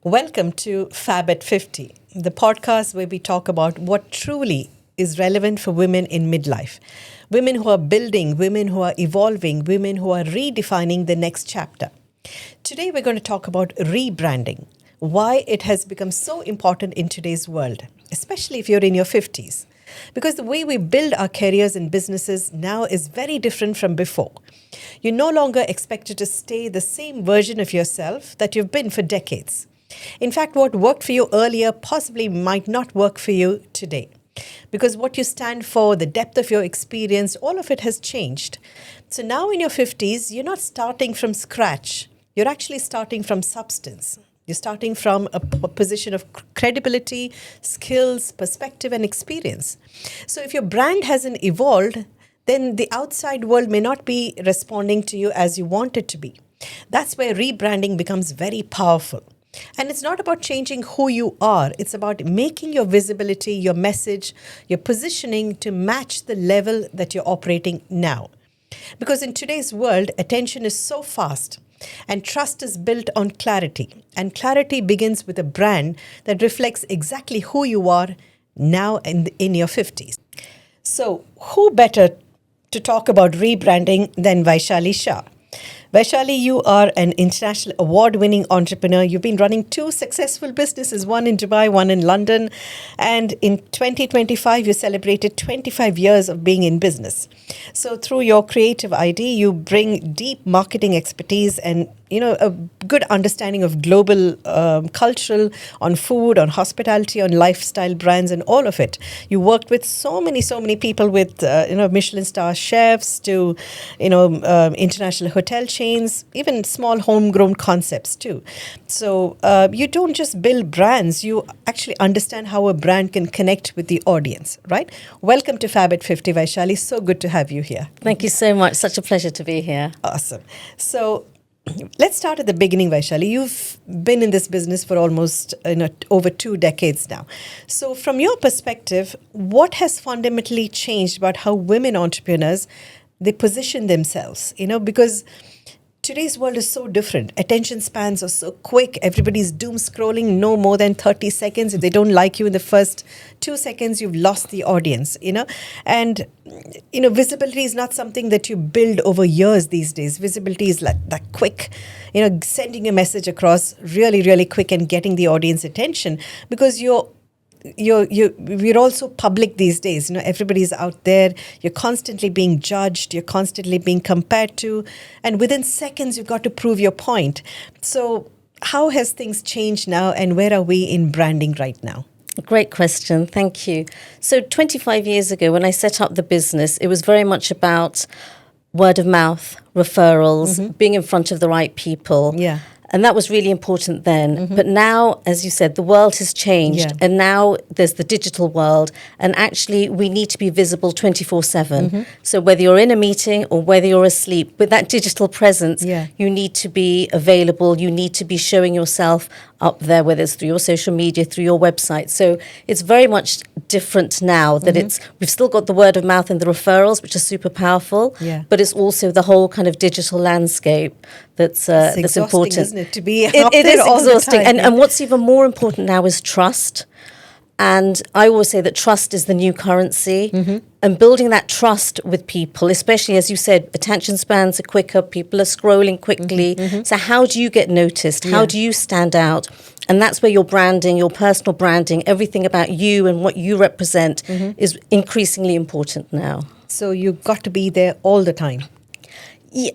Welcome to Fab at 50, the podcast where we talk about what truly is relevant for women in midlife. Women who are building, women who are evolving, women who are redefining the next chapter. Today we're going to talk about rebranding, why it has become so important in today's world, especially if you're in your 50s. Because the way we build our careers and businesses now is very different from before. You're no longer expected to stay the same version of yourself that you've been for decades. In fact, what worked for you earlier possibly might not work for you today. Because what you stand for, the depth of your experience, all of it has changed. So now in your 50s, you're not starting from scratch. You're actually starting from substance. You're starting from a position of credibility, skills, perspective, and experience. So if your brand hasn't evolved, then the outside world may not be responding to you as you want it to be. That's where rebranding becomes very powerful. And it's not about changing who you are. It's about making your visibility, your message, your positioning to match the level that you're operating now. Because in today's world, attention is so fast. And trust is built on clarity. And clarity begins with a brand that reflects exactly who you are now in your 50s. So who better to talk about rebranding than Vaishali Shah? Vaishali, you are an international award-winning entrepreneur. You've been running two successful businesses, one in Dubai, one in London. And in 2025, you celebrated 25 years of being in business. So through your creative ID, you bring deep marketing expertise and a good understanding of global cultural, on food, on hospitality, on lifestyle brands and all of it. You worked with so many people with, Michelin star chefs to, international hotel chains, even small homegrown concepts too. So you don't just build brands, you actually understand how a brand can connect with the audience, right? Welcome to Fab at 50, Vaishali. So good to have you here. Thank you so much. Such a pleasure to be here. Awesome. So let's start at the beginning, Vaishali. You've been in this business for almost over 2 decades now. So from your perspective, what has fundamentally changed about how women entrepreneurs, they position themselves? Because today's world is so different. Attention spans are so quick. Everybody's doom scrolling no more than 30 seconds. If they don't like you in the first 2 seconds, you've lost the audience, And, visibility is not something that you build over years these days. Visibility is like that quick, sending a message across really, really quick and getting the audience attention because we're also public these days. Everybody's out there. You're constantly being judged. You're constantly being compared to. And within seconds, you've got to prove your point. So how has things changed now and where are we in branding right now? Great question. Thank you. So 25 years ago, when I set up the business, it was very much about word of mouth, referrals, being in front of the right people. Yeah. And that was really important then. But now, as you said, the world has changed. Yeah. And now there's the digital world. And actually, we need to be visible 24/7. So whether you're in a meeting or whether you're asleep, with that digital presence, you need to be available. You need to be showing yourself up there, whether it's through your social media, through your website. So it's very much different now that we've still got the word of mouth and the referrals, which are super powerful. Yeah. But it's also the whole kind of digital landscape that's important. Isn't it, to be It out there is all exhausting. the time. And what's even more important now is trust. And I always say that trust is the new currency. And building that trust with people, especially as you said, attention spans are quicker, people are scrolling quickly. So how do you get noticed? How do you stand out? And that's where your branding, your personal branding, everything about you and what you represent is increasingly important now. So you've got to be there all the time. Yeah.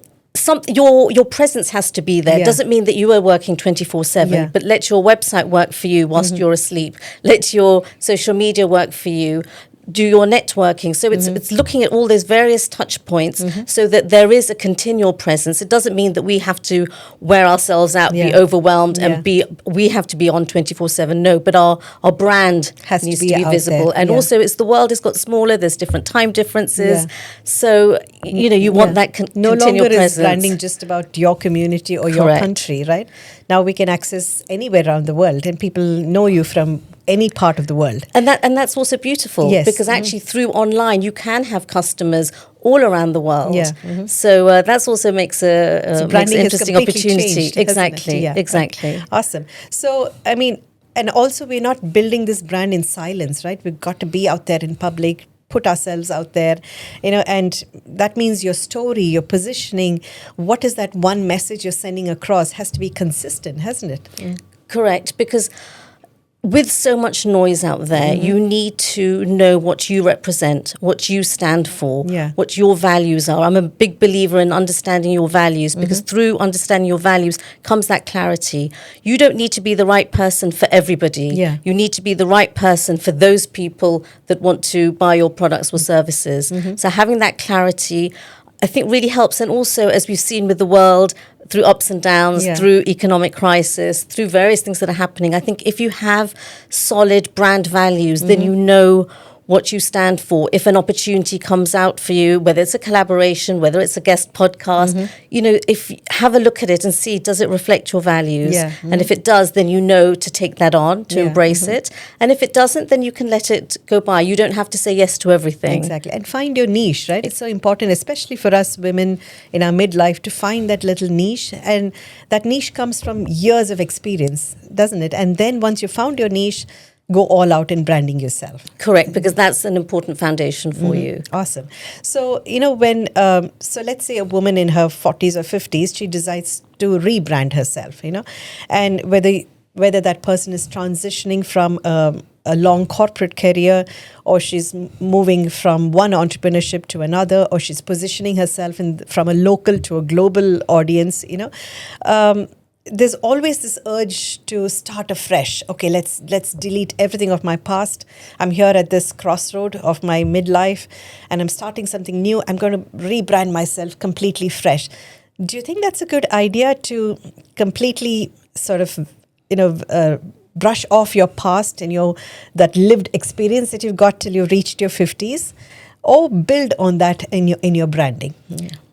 Your presence has to be there. Yeah. Doesn't mean that you are working 24/7, Yeah. but let your website work for you whilst you're asleep. Let your social media work for you. Do your networking. So it's looking at all those various touch points so that there is a continual presence. It doesn't mean that we have to wear ourselves out, be overwhelmed and we have to be on 24/7. No, but our brand needs to be visible. And also the world has got smaller. There's different time differences. So, you want that no continual longer presence. is branding just about your community or your country, right? Now we can access anywhere around the world and people know you from any part of the world. And that's also beautiful, Yes. because actually through online you can have customers all around the world. Yeah. So that's also makes So makes branding an has interesting completely opportunity. changed, hasn't it? Exactly. Yeah. Exactly. Awesome. So, I mean, and also we're not building this brand in silence, right? We've got to be out there in public, put ourselves out there, and that means your story, your positioning, what is that one message you're sending across has to be consistent, hasn't it? Correct, because with so much noise out there, you need to know what you represent, what you stand for, Yeah. what your values are. I'm a big believer in understanding your values, because through understanding your values comes that clarity. You don't need to be the right person for everybody. Yeah. You need to be the right person for those people that want to buy your products or services. So having that clarity, I think, really helps. And also, as we've seen with the world, through ups and downs, Yeah. through economic crisis, through various things that are happening, I think if you have solid brand values, then you know what you stand for. If an opportunity comes out for you, whether it's a collaboration, whether it's a guest podcast, if have a look at it and see, does it reflect your values? Yeah. And if it does, then you know to take that on, to Yeah. embrace it. And if it doesn't, then you can let it go by. You don't have to say yes to everything. Exactly. And find your niche, right? It's so important, especially for us women in our midlife, to find that little niche. And that niche comes from years of experience, doesn't it? And then once you found your niche, go all out in branding yourself. Correct, because that's an important foundation for you. Awesome. So, so let's say a woman in her 40s or 50s, she decides to rebrand herself, and whether that person is transitioning from a long corporate career, or she's moving from one entrepreneurship to another, or she's positioning herself from a local to a global audience, there's always this urge to start afresh. Okay, let's delete everything of my past. I'm here at this crossroad of my midlife, and I'm starting something new. I'm going to rebrand myself completely fresh. Do you think that's a good idea, to completely sort of, brush off your past and that lived experience that you've got till you reached your 50s, or build on that in your branding?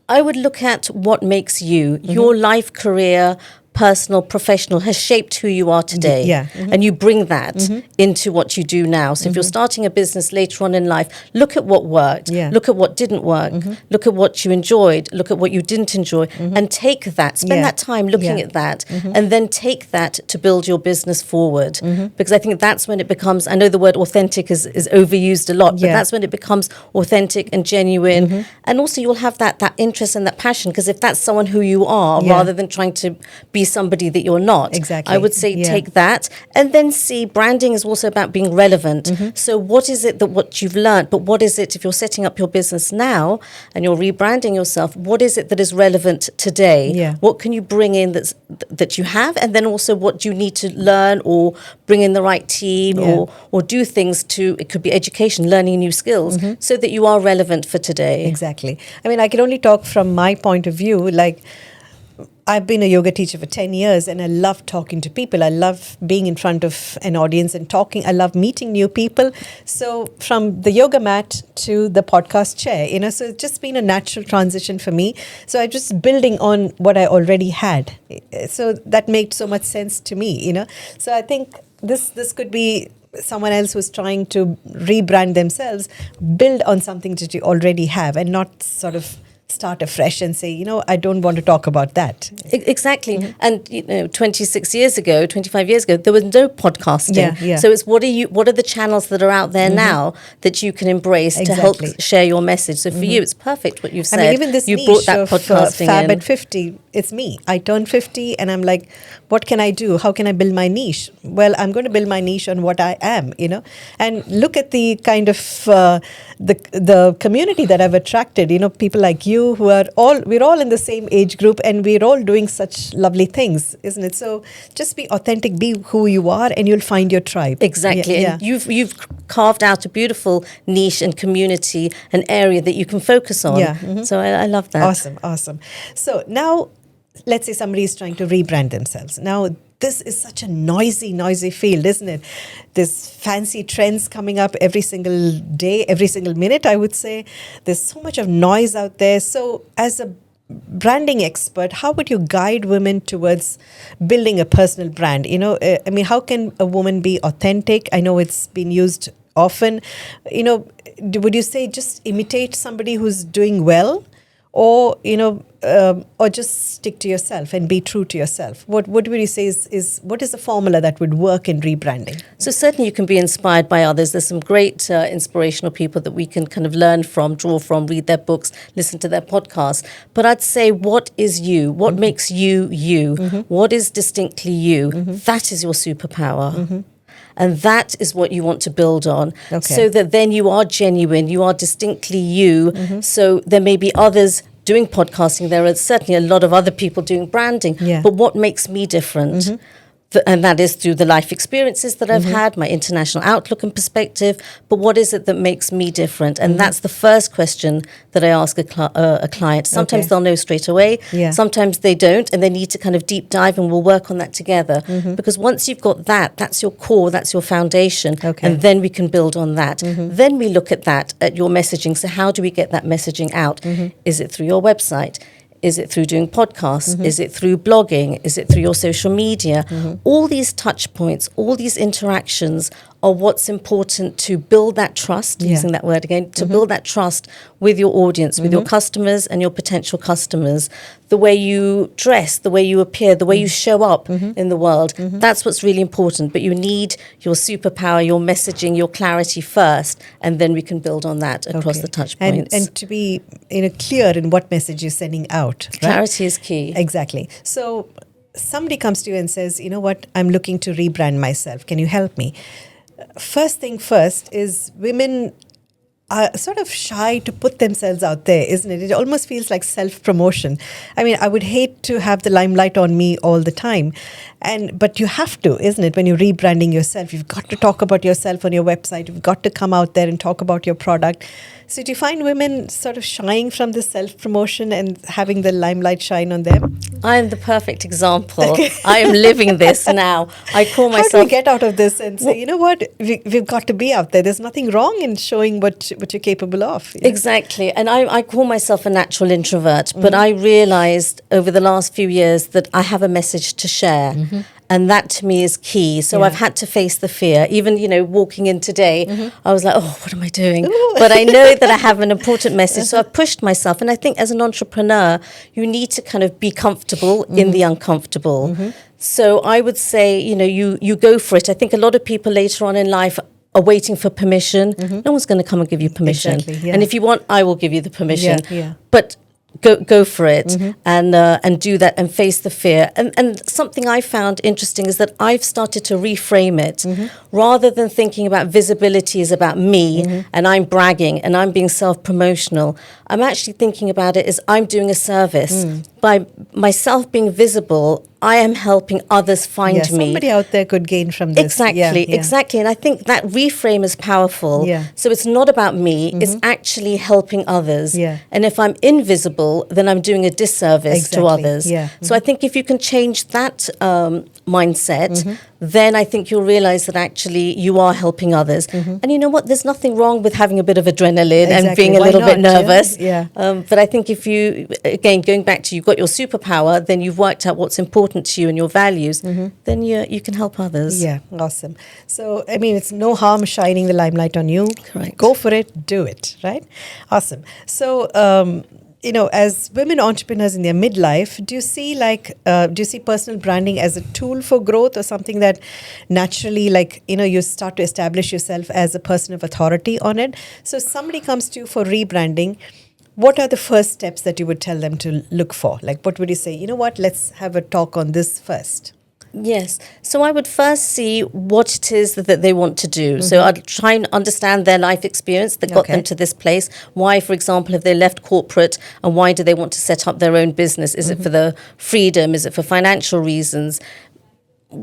I would look at what makes you, your life, career, personal, professional, has shaped who you are today. Yeah. And you bring that into what you do now. So if you're starting a business later on in life, look at what worked, Yeah. look at what didn't work, look at what you enjoyed, look at what you didn't enjoy, and take that, spend Yeah. that time looking Yeah. at that, and then take that to build your business forward. Because I think that's when it becomes, I know the word authentic is overused a lot, but Yeah. that's when it becomes authentic and genuine. And also you'll have that interest and that passion, because if that's someone who you are, Yeah. rather than trying to be somebody that you're not. Exactly. I would say Yeah. take that, and then see, branding is also about being relevant. So what is it what you've learned, but what is it, if you're setting up your business now and you're rebranding yourself, what is it that is relevant today? Yeah. What can you bring in that you have, and then also what do you need to learn, or bring in the right team, Yeah. or do things to, it could be education, learning new skills, so that you are relevant for today. Exactly. I mean, I can only talk from my point of view. Like, I've been a yoga teacher for 10 years, and I love talking to people. I love being in front of an audience and talking. I love meeting new people. So from the yoga mat to the podcast chair, so it's just been a natural transition for me. So I'm just building on what I already had. So that made so much sense to me, So I think this could be someone else who's trying to rebrand themselves, build on something that you already have, and not sort of start afresh and say, I don't want to talk about that. Exactly. And 26 years ago, 25 years ago, there was no podcasting. Yeah, yeah. So it's what are the channels that are out there now that you can embrace to help Exactly. share your message. So for you, it's perfect what you've said. I mean, even this you niche brought that of podcasting Fab in. at 50, it's me. I turned 50 and I'm like, what can I do? How can I build my niche? Well, I'm going to build my niche on what I am, and look at the kind of the community that I've attracted, people like you we're all in the same age group, and we're all doing such lovely things, isn't it? So just be authentic, be who you are, and you'll find your tribe. Exactly. Yeah. And you've carved out a beautiful niche and community, an area that you can focus on. Yeah. So I love that. Awesome. So now, let's say somebody is trying to rebrand themselves. Now, this is such a noisy field, isn't it? There's fancy trends coming up every single day, every single minute, I would say. There's so much of noise out there. So as a branding expert, how would you guide women towards building a personal brand? I mean, how can a woman be authentic? I know it's been used often. Would you say just imitate somebody who's doing well, or or just stick to yourself and be true to yourself? What would you say is what is the formula that would work in rebranding? So certainly you can be inspired by others. There's some great inspirational people that we can kind of learn from, draw from, read their books, listen to their podcasts. But I'd say, what is you? What makes you you? What is distinctly you? That is your superpower. And that is what you want to build on, so that then you are genuine, you are distinctly you. So there may be others doing podcasting. There are certainly a lot of other people doing branding. Yeah. But what makes me different? And that is through the life experiences that I've had, my international outlook and perspective. But what is it that makes me different? And that's the first question that I ask a client. Sometimes they'll know straight away. Yeah. Sometimes they don't, and they need to kind of deep dive, and we'll work on that together. Because once you've got that, that's your core, that's your foundation. And then we can build on that. Then we look at that, at your messaging. So how do we get that messaging out? Is it through your website? Is it through doing podcasts? Is it through blogging? Is it through your social media? All these touch points, all these interactions are what's important to build that trust, using that word again, to build that trust with your audience, with your customers and your potential customers. The way you dress, the way you appear, the way you show up in the world, that's what's really important. But you need your superpower, your messaging, your clarity first, and then we can build on that across the touch points. And to be clear in what message you're sending out. Right? Clarity is key. Exactly. So somebody comes to you and says, you know what, I'm looking to rebrand myself. Can you help me? First thing first is women are sort of shy to put themselves out there, isn't it? It almost feels like self-promotion. I mean, I would hate to have the limelight on me all the time. But you have to, isn't it? When you're rebranding yourself, you've got to talk about yourself on your website. You've got to come out there and talk about your product. So do you find women sort of shying from this self-promotion and having the limelight shine on them? I am the perfect example. I am living this now. I call myself... How do we get out of this and say, you know what, we've got to be out there. There's nothing wrong in showing what you're capable of. You know? Exactly. And I call myself a natural introvert, but I realized over the last few years that I have a message to share. And that to me is key. So I've had to face the fear. Even, walking in today, I was like, oh, what am I doing? But I know that I have an important message. So I've pushed myself. And I think as an entrepreneur, you need to kind of be comfortable in the uncomfortable. So I would say, you go for it. I think a lot of people later on in life are waiting for permission. No one's going to come and give you permission. Exactly, yeah. And if you want, I will give you the permission. Yeah. But go for it and do that and face the fear. And something I found interesting is that I've started to reframe it. Rather than thinking about visibility is about me and I'm bragging and I'm being self-promotional, I'm actually thinking about it as I'm doing a service. By myself being visible, I am helping others find me. Somebody out there could gain from this. Exactly. And I think that reframe is powerful. Yeah. So it's not about me, it's actually helping others. Yeah. And if I'm invisible, then I'm doing a disservice to others. Yeah. So I think if you can change that mindset, then I think you'll realize that actually you are helping others. And you know what? There's nothing wrong with having a bit of adrenaline and being a little bit nervous. Yeah. But I think if you, again, going back to you've got your superpower, then you've worked out what's important to you and your values, then you can help others. Yeah, awesome. So, I mean, it's no harm shining the limelight on you. Correct. Go for it, do it, right? Awesome. So, as women entrepreneurs in their midlife, do you see personal branding as a tool for growth or something that naturally, you start to establish yourself as a person of authority on it? So somebody comes to you for rebranding. What are the first steps that you would tell them to look for? What would you say? You know what, let's have a talk on this first. Yes. So I would first see what it is that they want to do. So I'd try and understand their life experience that got them to this place. Why, for example, have they left corporate and why do they want to set up their own business? Is it for the freedom? Is it for financial reasons?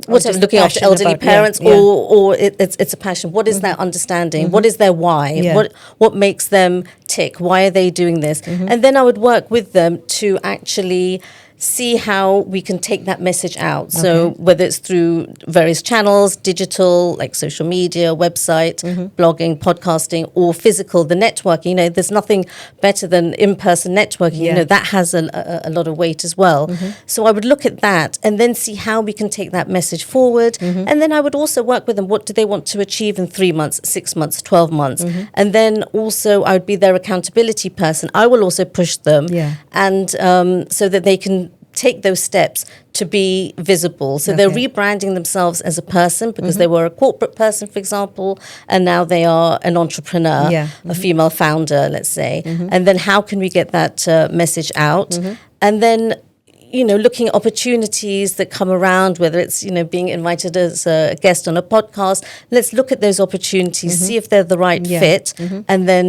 Whatever, looking after elderly parents, or it's a passion. What is their understanding? What is their why? What makes them tick? Why are they doing this? And then I would work with them to actually see how we can take that message out. So whether it's through various channels, digital, like social media, website, blogging, podcasting, or physical, the networking, you know, there's nothing better than in-person networking. You know, that has a lot of weight as well. So I would look at that and then see how we can take that message forward. And then I would also work with them. What do they want to achieve in 3 months, 6 months, 12 months? And then also I would be their accountability person. I will also push them and so that they can take those steps to be visible. So they're rebranding themselves as a person because they were a corporate person, for example, and now they are an entrepreneur, a female founder, let's say. And then how can we get that message out? And then, you know, looking at opportunities that come around, whether it's, you know, being invited as a guest on a podcast, let's look at those opportunities, see if they're the right fit, and then,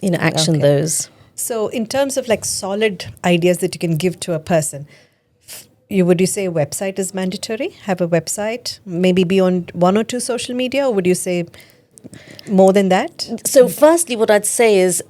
you know, action those. So in terms of like solid ideas that you can give to a person, would you say a website is mandatory? Have a website, maybe be on 1 or 2 social media, or would you say more than that? So firstly, what I'd say is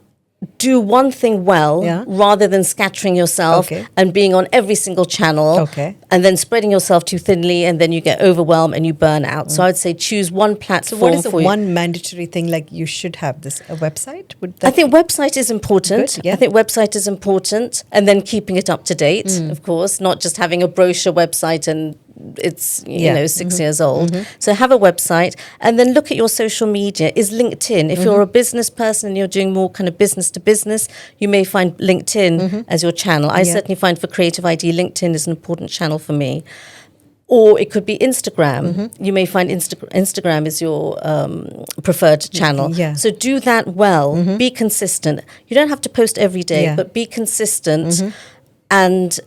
do one thing well rather than scattering yourself and being on every single channel and then spreading yourself too thinly, and then you get overwhelmed and you burn out. So I'd say choose one platform. So what is the one mandatory thing, like you should have this, a website? I think website is important. I think website is important, and then keeping it up to date, of course, not just having a brochure website and it's, you know, 6 years old. So have a website and then look at your social media. Is LinkedIn, if you're a business person and you're doing more kind of business to business, you may find LinkedIn as your channel. I certainly find for Creative ID, LinkedIn is an important channel for me. Or it could be Instagram. You may find Instagram is your preferred channel. So do that well. Be consistent. You don't have to post every day, but be consistent. And,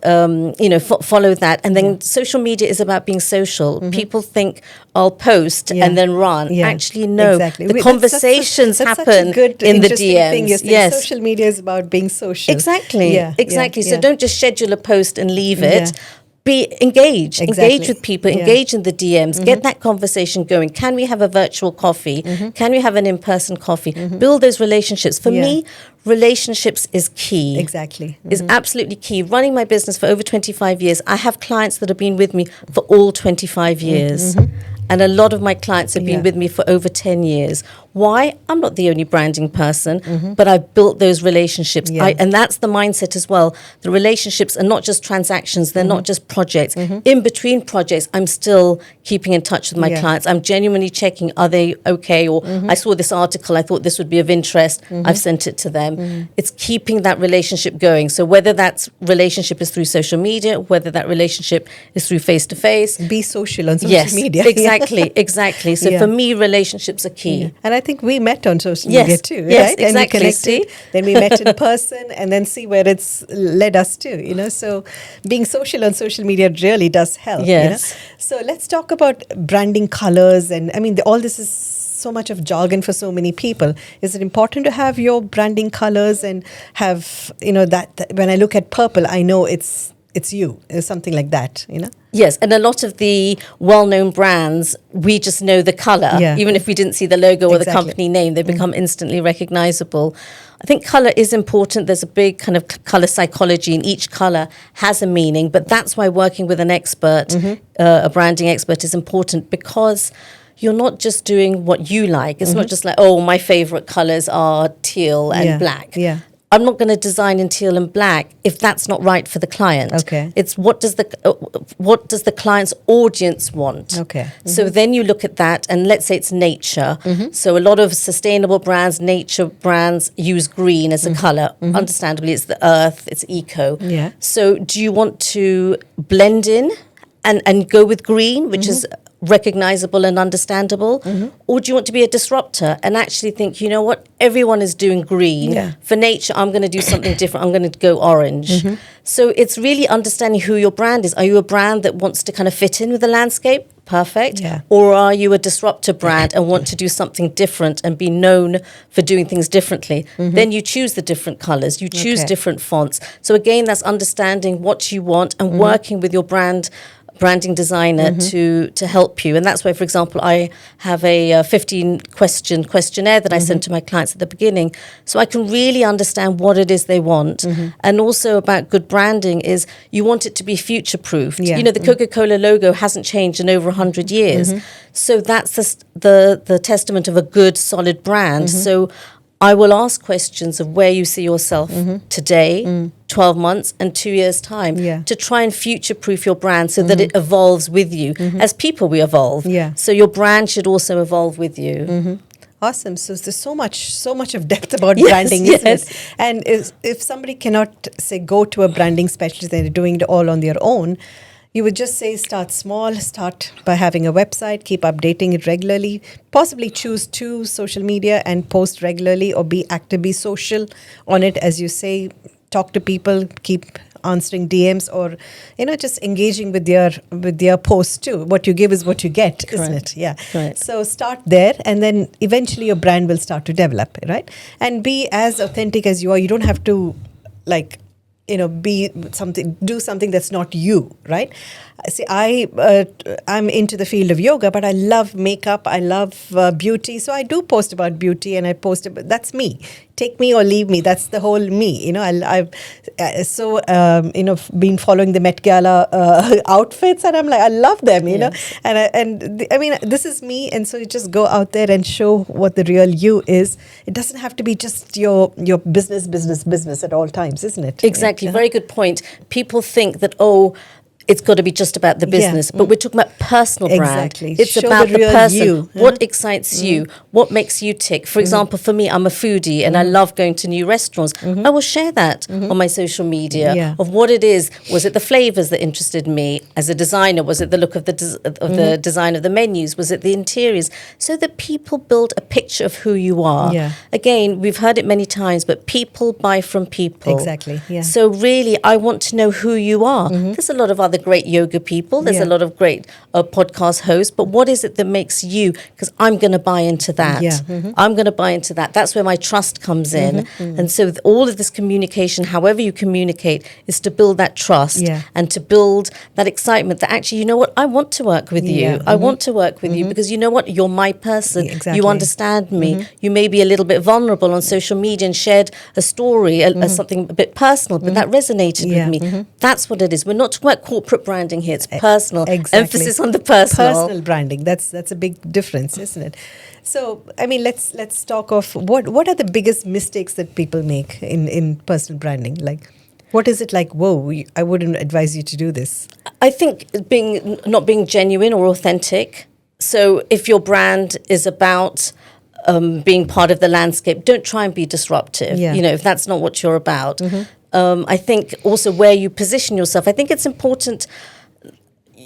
you know, follow that. And then social media is about being social. People think I'll post and then run. Actually, no. The conversations happen in the DMs. Yes. Social media is about being social. Exactly. So don't just schedule a post and leave it. Be engaged with people, engage in the DMs, get that conversation going. Can we have a virtual coffee? Can we have an in-person coffee? Build those relationships. For me, relationships is key. Is absolutely key. Running my business for over 25 years, I have clients that have been with me for all 25 years. And a lot of my clients have been with me for over 10 years. Why? I'm not the only branding person, but I've built those relationships. And that's the mindset as well. The relationships are not just transactions. They're not just projects. In between projects, I'm still keeping in touch with my clients. I'm genuinely checking, are they okay? Or I saw this article, I thought this would be of interest. I've sent it to them. It's keeping that relationship going. So whether that relationship is through social media, whether that relationship is through face-to-face. Be social on social media. Exactly. So for me, relationships are key. And I think we met on social media too, right? Exactly. And we connected, then we met in person, and then see where it's led us to, you know. So being social on social media really does help. You know? So let's talk about branding colors. And I mean, all this is so much of jargon for so many people. Is it important to have your branding colors and have, you know, that when I look at purple, I know it's you, something like that, you know? Yes, and a lot of the well-known brands, we just know the color. Even if we didn't see the logo or the company name, they become instantly recognizable. I think color is important. There's a big kind of color psychology, and each color has a meaning. But that's why working with an expert, a branding expert, is important, because you're not just doing what you like. It's not just like, oh, my favorite colors are teal and black. I'm not going to design in teal and black if that's not right for the client. It's what does the client's audience want? So then you look at that, and let's say it's nature. So a lot of sustainable brands, nature brands, use green as a color. Understandably, it's the earth, it's eco. So do you want to blend in and go with green, which is recognizable and understandable, or do you want to be a disruptor and actually think, you know what, everyone is doing green. For nature, I'm going to do something different. I'm going to go orange. So it's really understanding who your brand is. Are you a brand that wants to kind of fit in with the landscape? Perfect. Or are you a disruptor brand and want to do something different and be known for doing things differently? Then you choose the different colors, you choose different fonts. So again, that's understanding what you want and working with your brand branding designer to help you. And that's why, for example, I have a 15-question questionnaire that I send to my clients at the beginning, so I can really understand what it is they want. And also about good branding is you want it to be future-proofed. Yeah. You know, the Coca-Cola logo hasn't changed in over 100 years. So that's the testament of a good, solid brand. So I will ask questions of where you see yourself today, 12 months and 2 years' time, to try and future-proof your brand so that it evolves with you. As people, we evolve. Yeah. So your brand should also evolve with you. Awesome. So there's so much of depth about branding, isn't it? And if somebody cannot, say, go to a branding specialist and they're doing it all on their own, you would just say start small, start by having a website, keep updating it regularly, possibly choose 2 social media and post regularly, or be active, be social on it, as you say, talk to people, keep answering DMs, or just engaging with their posts too. What you give is what you get, isn't it? Yeah. Right. So start there, and then eventually your brand will start to develop, right? And be as authentic as you are. You don't have to do something that's not you, right? See, I'm into the field of yoga, but I love makeup. I love beauty. So I do post about beauty, and I post about, that's me. Take me or leave me. That's the whole me. I've been following the Met Gala outfits, and I'm like, I love them. You know, and I mean, this is me, and so you just go out there and show what the real you is. It doesn't have to be just your business at all times, isn't it? Exactly. Very good point. People think that, it's got to be just about the business, but we're talking about personal brand. Exactly. It's Show about the the real person. you. What excites you? What makes you tick? For example, for me, I'm a foodie and I love going to new restaurants. I will share that on my social media of what it is. Was it the flavors that interested me as a designer? Was it the look of the design of the menus? Was it the interiors? So that people build a picture of who you are. Yeah. Again, we've heard it many times, but people buy from people. Exactly. Yeah. So really, I want to know who you are. There's a lot of other great yoga people. There's a lot of great podcast hosts. But what is it that makes you? Because I'm going to buy into that. Yeah. I'm going to buy into that. That's where my trust comes in. And so with all of this communication, however you communicate, is to build that trust and to build that excitement that actually, you know what, I want to work with you. I want to work with you because you know what, you're my person. Exactly. You understand me. You may be a little bit vulnerable on social media and shared a story, something a bit personal, but that resonated with me. That's what it is. We're not talking about corporate branding here. It's personal. Exactly. Emphasis on the personal. Personal branding. That's a big difference, isn't it? So, I mean, let's talk of what are the biggest mistakes that people make in personal branding? Like, what is it like? Whoa, I wouldn't advise you to do this. I think not being genuine or authentic. So, if your brand is about being part of the landscape, don't try and be disruptive. Yeah. If that's not what you're about. I think also where you position yourself. I think it's important.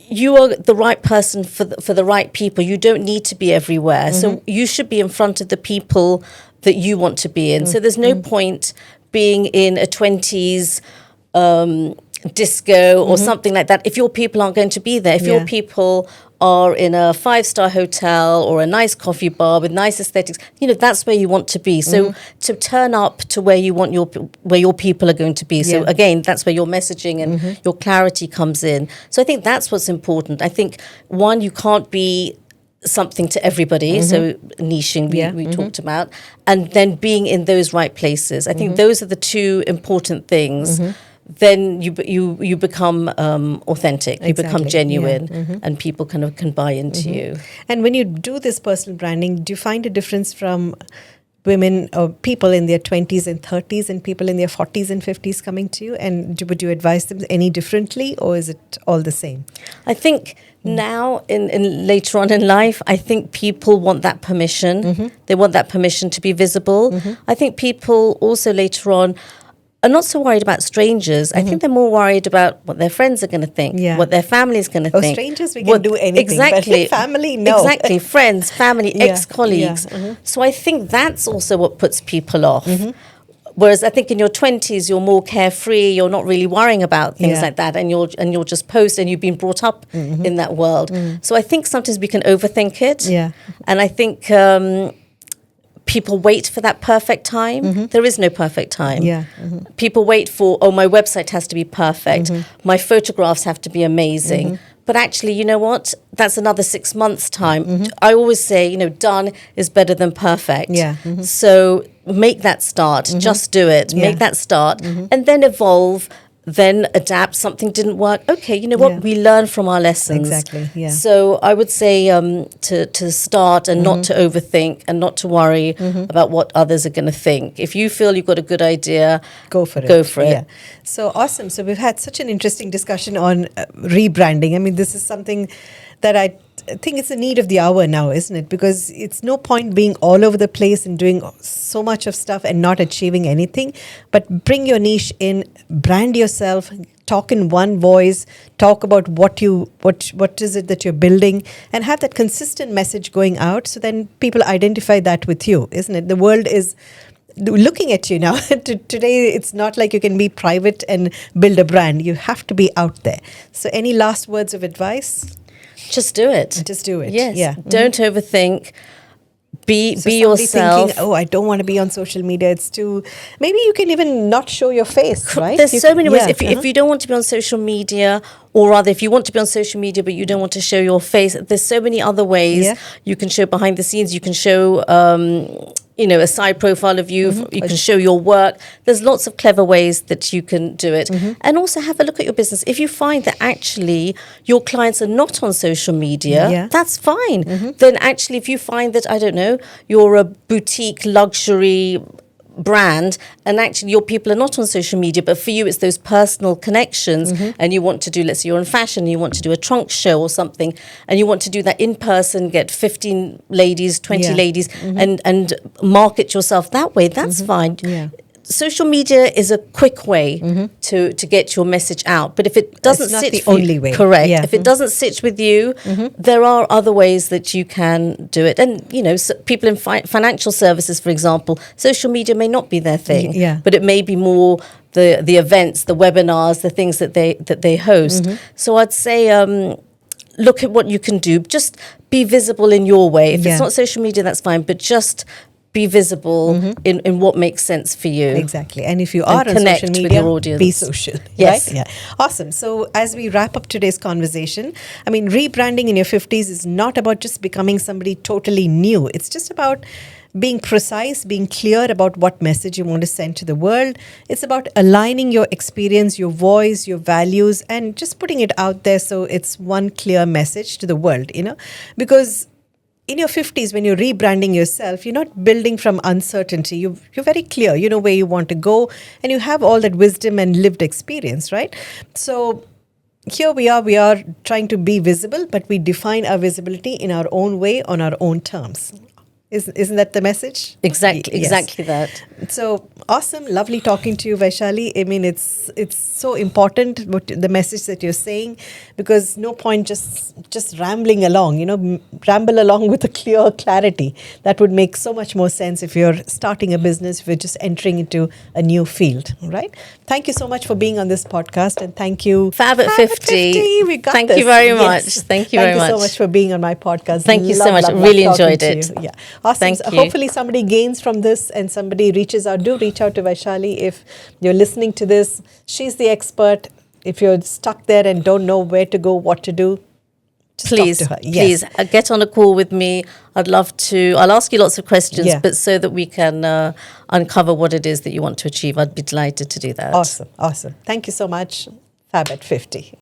You are the right person for the right people. You don't need to be everywhere. So you should be in front of the people that you want to be in. So there's no point being in a 20s disco or something like that if your people aren't going to be there. If your people are in a 5-star hotel or a nice coffee bar with nice aesthetics, that's where you want to be. So to turn up to where you want where your people are going to be. So again, that's where your messaging and your clarity comes in. So I think that's what's important. I think one, you can't be something to everybody, so niching we talked about, and then being in those right places. I think those are the 2 important things. Then you become authentic, you become genuine, and people kind of can buy into you. And when you do this personal branding, do you find a difference from women or people in their 20s and 30s and people in their 40s and 50s coming to you? And would you advise them any differently, or is it all the same? I think now, in later on in life, I think people want that permission. They want that permission to be visible. I think people also later on are not so worried about strangers. I think they're more worried about what their friends are going to think, what their family is going to think. Strangers, we can do anything. Exactly. But family, no. Exactly. Friends, family, ex-colleagues. So I think that's also what puts people off. Whereas I think in your 20s, you're more carefree. You're not really worrying about things like that, and you'll just post, and you've been brought up in that world. So I think sometimes we can overthink it. And I think people wait for that perfect time. There is no perfect time. People wait for, my website has to be perfect. My photographs have to be amazing. but actually, you know what? That's another 6 months' time. I always say, done is better than perfect. Yeah. So make that start. Just do it. Yeah. Make that start, and then evolve. Then adapt. Something didn't work. Okay, you know what? Yeah. We learn from our lessons. Exactly, yeah. So I would say to start and not to overthink and not to worry about what others are going to think. If you feel you've got a good idea, Go for it. Go for it. Yeah. So awesome. So we've had such an interesting discussion on rebranding. I mean, this is something that I think it's a need of the hour now, isn't it? Because it's no point being all over the place and doing so much of stuff and not achieving anything. But bring your niche in, brand yourself, talk in one voice, talk about what is it that you're building, and have that consistent message going out. So then people identify that with you, isn't it? The world is looking at you now. Today, it's not like you can be private and build a brand. You have to be out there. So any last words of advice? just do it. Just do it. Yes. Yeah. Don't overthink. Be Somebody yourself. thinking, oh, I don't want to be on social media. It's too. Maybe you can even not show your face, right? There's so many ways. Yeah, If you don't want to be on social media, or rather, if you want to be on social media but you don't want to show your face, there's so many other ways. Yeah. You can show behind the scenes. You can show, a side profile of you. You can show your work. There's lots of clever ways that you can do it. And also have a look at your business. If you find that actually your clients are not on social media, Yeah. that's fine. Then actually, if you find that, I don't know, you're a boutique luxury brand and actually your people are not on social media, but for you it's those personal connections, and you want to do, let's say you're in fashion, you want to do a trunk show or something, and you want to do that in person, get 15 ladies, 20 Yeah. ladies, and market yourself that way, that's fine. Yeah. Social media is a quick way to get your message out, but if it doesn't It's not sit the for you- only way. correct. Yeah. If it doesn't sit with you, there are other ways that you can do it. And people in financial services, for example, social media may not be their thing, Yeah. but it may be more the events, the webinars, the things that they host. So I'd say look at what you can do. Just be visible in your way. If Yeah. it's not social media, that's fine, but just be visible in what makes sense for you. Exactly. And if you are on connect social with media, your audience. be social. Yes. Right? Yeah. Awesome. So as we wrap up today's conversation, I mean, rebranding in your 50s is not about just becoming somebody totally new. It's just about being precise, being clear about what message you want to send to the world. It's about aligning your experience, your voice, your values, and just putting it out there so it's one clear message to the world, because in your 50s, when you're rebranding yourself, you're not building from uncertainty. You're very clear. You know where you want to go, and you have all that wisdom and lived experience, right? So here we are trying to be visible, but we define our visibility in our own way, on our own terms. Isn't that the message? Exactly, Yes. exactly that. So awesome, lovely talking to you, Vaishali. I mean, it's so important the message that you're saying, because no point just rambling along. Ramble along with a clear clarity. That would make so much more sense if you're starting a business, if you're just entering into a new field, right? Thank you so much for being on this podcast, and thank you, Fab at 50. We got Thank this. you very Yes. much. Thank you very Thank you so much. much for being on my podcast. Thank you so much. Love Really talking enjoyed to it. you. Yeah. Awesome. Thank So you. hopefully somebody gains from this and somebody reaches out. Do reach out to Vaishali if you're listening to this. She's the expert. If you're stuck there and don't know where to go, what to do, just Please, talk to her. Yes. please get on a call with me. I'd love to. I'll ask you lots of questions, Yeah. but so that we can uncover what it is that you want to achieve. I'd be delighted to do that. Awesome. Thank you so much. Fab at 50.